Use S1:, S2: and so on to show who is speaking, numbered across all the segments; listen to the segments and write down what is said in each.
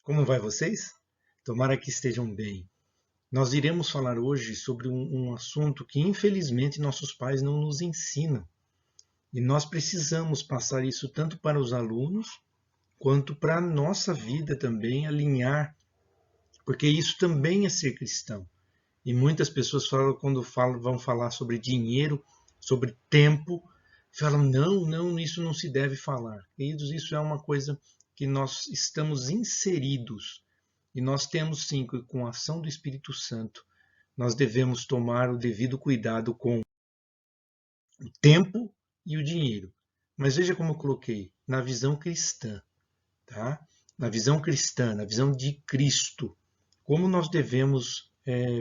S1: Como vai vocês? Tomara que estejam bem. Nós iremos falar hoje sobre um assunto que, infelizmente, nossos pais não nos ensinam. E nós precisamos passar isso tanto para os alunos, quanto para a nossa vida também, alinhar, porque isso também é ser cristão. E muitas pessoas falam, quando vão falar sobre dinheiro, sobre tempo, falam, não, não, isso não se deve falar. Queridos, isso é uma coisa que nós estamos inseridos. E nós temos sim, com a ação do Espírito Santo, nós devemos tomar o devido cuidado com o tempo e o dinheiro. Mas veja como eu coloquei, na visão cristã, tá? Na visão cristã, na visão de Cristo, como nós devemos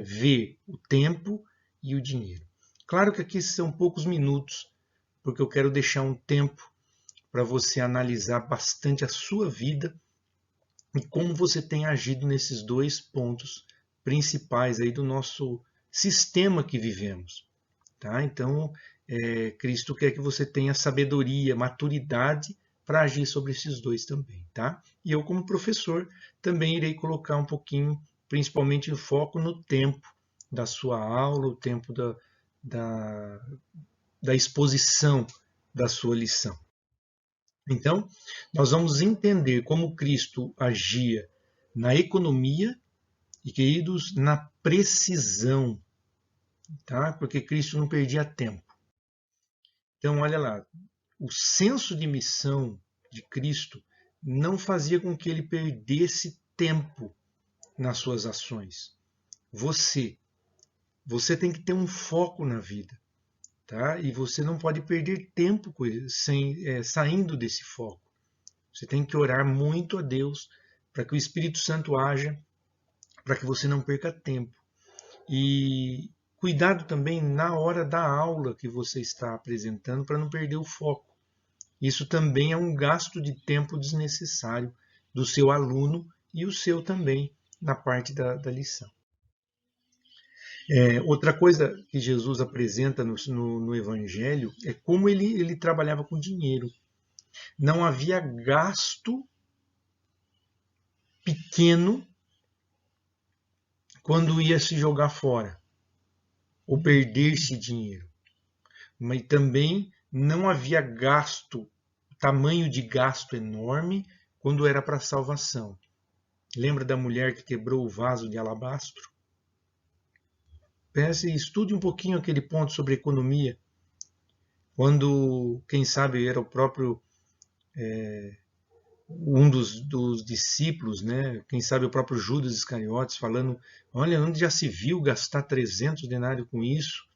S1: ver o tempo e o dinheiro. Claro que aqui são poucos minutos, porque eu quero deixar um tempo para você analisar bastante a sua vida e como você tem agido nesses dois pontos principais aí do nosso sistema que vivemos. Tá? Então, Cristo quer que você tenha sabedoria, maturidade para agir sobre esses dois também. Tá? E eu, como professor, também irei colocar um pouquinho, principalmente o foco no tempo da sua aula, o tempo da, da exposição da sua lição. Então, nós vamos entender como Cristo agia na economia e, queridos, na precisão, tá? Porque Cristo não perdia tempo. Então, olha lá, o senso de missão de Cristo não fazia com que ele perdesse tempo nas suas ações. Você tem que ter um foco na vida, tá? E você não pode perder tempo saindo desse foco. Você tem que orar muito a Deus para que o Espírito Santo haja, para que você não perca tempo. E cuidado também na hora da aula que você está apresentando para não perder o foco. Isso também é um gasto de tempo desnecessário do seu aluno e o seu também na parte da lição. Outra coisa que Jesus apresenta no Evangelho é como ele trabalhava com dinheiro. Não havia gasto pequeno quando ia se jogar fora ou perder-se dinheiro. Mas também não havia gasto, tamanho de gasto enorme quando era para salvação. Lembra da mulher que quebrou o vaso de alabastro? Pense e estude um pouquinho aquele ponto sobre economia, quando, quem sabe, era o próprio um dos discípulos, né? Quem sabe o próprio Judas Iscariotes falando, olha, onde já se viu gastar 300 denários com isso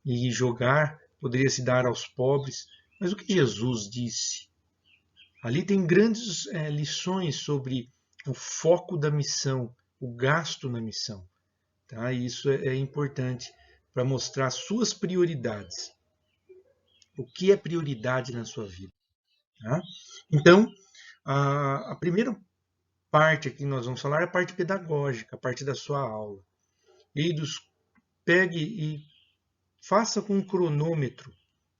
S1: e jogar, poderia se dar aos pobres. Mas o que Jesus disse? Ali tem grandes lições sobre o foco da missão, o gasto na missão. Tá? E isso é importante para mostrar suas prioridades. O que é prioridade na sua vida? Tá? Então, a primeira parte aqui que nós vamos falar é a parte pedagógica, a parte da sua aula. Eidos, pegue e faça com um cronômetro,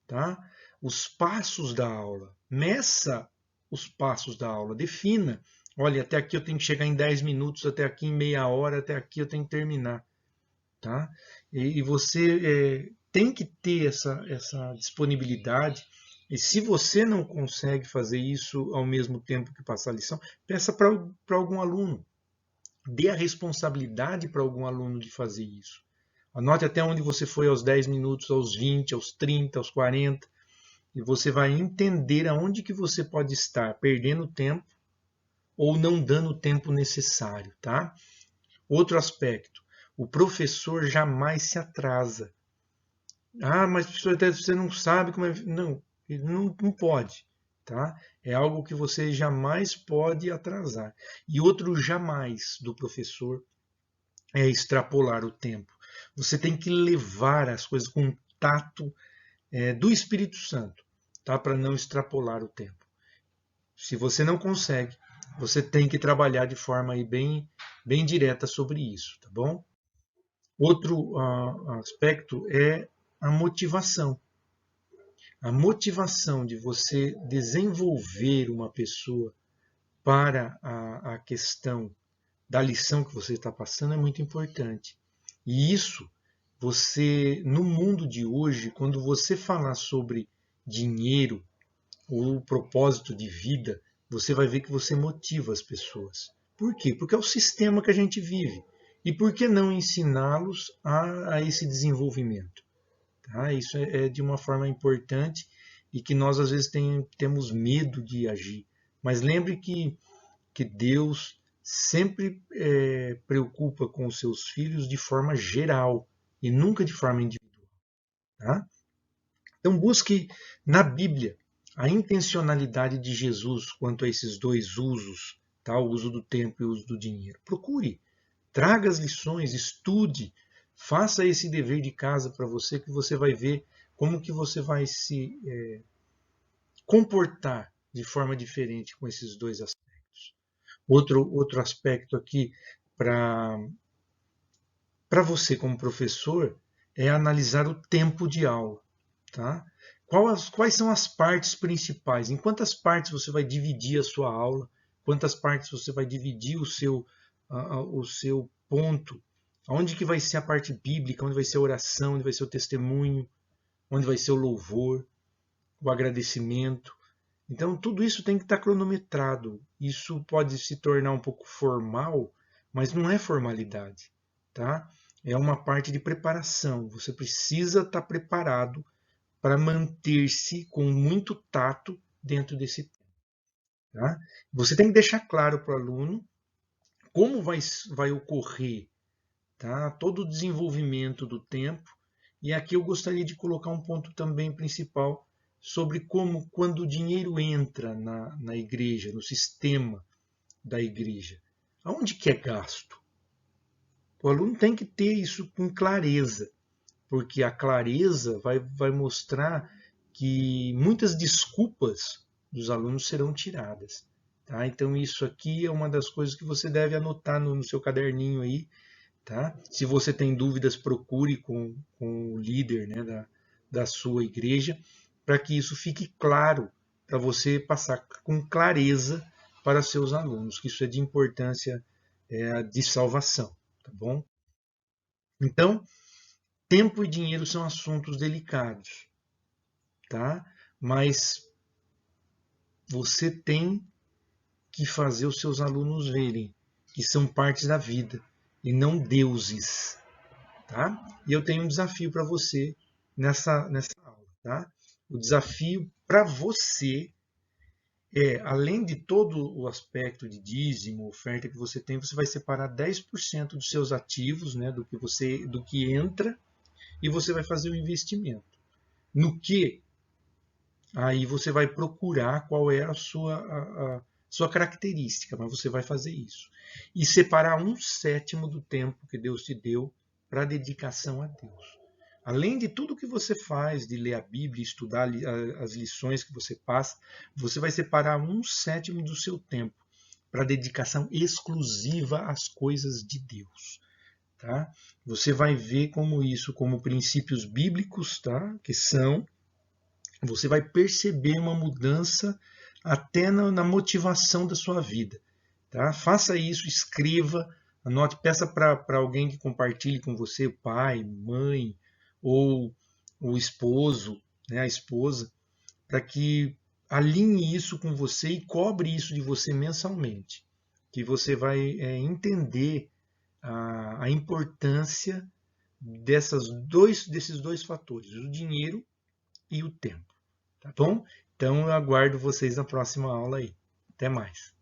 S1: tá? Os passos da aula. Meça os passos da aula. Defina. Olha, até aqui eu tenho que chegar em 10 minutos, até aqui em meia hora, até aqui eu tenho que terminar. Tá? E você tem que ter essa disponibilidade. E se você não consegue fazer isso ao mesmo tempo que passar a lição, peça para algum aluno. Dê a responsabilidade para algum aluno de fazer isso. Anote até onde você foi aos 10 minutos, aos 20, aos 30, aos 40. E você vai entender aonde que você pode estar perdendo tempo ou não dando o tempo necessário, tá? Outro aspecto, o professor jamais se atrasa. Ah, mas professor, você não sabe como é. Não, ele não pode, tá? É algo que você jamais pode atrasar. E outro jamais do professor é extrapolar o tempo. Você tem que levar as coisas com o tato do Espírito Santo, tá? Para não extrapolar o tempo. Se você não consegue, você tem que trabalhar de forma aí bem direta sobre isso, tá bom? Outro aspecto é a motivação. A motivação de você desenvolver uma pessoa para a questão da lição que você está passando é muito importante. E isso, você, no mundo de hoje, quando você falar sobre dinheiro ou propósito de vida, você vai ver que você motiva as pessoas. Por quê? Porque é o sistema que a gente vive. E por que não ensiná-los a esse desenvolvimento? Tá? Isso é de uma forma importante e que nós às vezes temos medo de agir. Mas lembre que Deus sempre preocupa com os seus filhos de forma geral e nunca de forma individual. Tá? Então busque na Bíblia a intencionalidade de Jesus quanto a esses dois usos, tá? O uso do tempo e o uso do dinheiro. Procure, traga as lições, estude, faça esse dever de casa para você, que você vai ver como que você vai se comportar de forma diferente com esses dois aspectos. Outro aspecto aqui para você como professor é analisar o tempo de aula. Tá? Quais são as partes principais? Em quantas partes você vai dividir a sua aula? Quantas partes você vai dividir o seu ponto? Onde que vai ser a parte bíblica? Onde vai ser a oração? Onde vai ser o testemunho? Onde vai ser o louvor? O agradecimento? Então, tudo isso tem que estar cronometrado. Isso pode se tornar um pouco formal, mas não é formalidade. Tá? É uma parte de preparação. Você precisa estar preparado para manter-se com muito tato dentro desse tempo. Tá? Você tem que deixar claro para o aluno como vai ocorrer, tá? Todo o desenvolvimento do tempo. E aqui eu gostaria de colocar um ponto também principal sobre como, quando o dinheiro entra na igreja, no sistema da igreja, aonde que é gasto? O aluno tem que ter isso com clareza, porque a clareza vai mostrar que muitas desculpas dos alunos serão tiradas. Tá? Então isso aqui é uma das coisas que você deve anotar no seu caderninho aí. Tá? Se você tem dúvidas, procure com o líder, né, da sua igreja, para que isso fique claro, para você passar com clareza para seus alunos, que isso é de importância de salvação. Tá bom? Então, tempo e dinheiro são assuntos delicados, tá? Mas você tem que fazer os seus alunos verem que são partes da vida e não deuses, tá? E eu tenho um desafio para você nessa aula, tá? O desafio para você além de todo o aspecto de dízimo, oferta que você tem, você vai separar 10% dos seus ativos, né, do que entra, e você vai fazer o investimento. No que? Aí você vai procurar qual é a sua característica, mas você vai fazer isso. E separar 1/7 do tempo que Deus te deu para dedicação a Deus. Além de tudo que você faz, de ler a Bíblia, estudar as lições que você passa, você vai separar 1/7 do seu tempo para dedicação exclusiva às coisas de Deus. Tá? Você vai ver como isso, como princípios bíblicos, tá? Que são, você vai perceber uma mudança até na motivação da sua vida. Tá? Faça isso, escreva, anote, peça para alguém que compartilhe com você, pai, mãe, ou o esposo, né, a esposa, para que alinhe isso com você e cobre isso de você mensalmente. Que você vai entender a importância desses dois fatores, o dinheiro e o tempo. Tá bom? Então eu aguardo vocês na próxima aula aí. Até mais.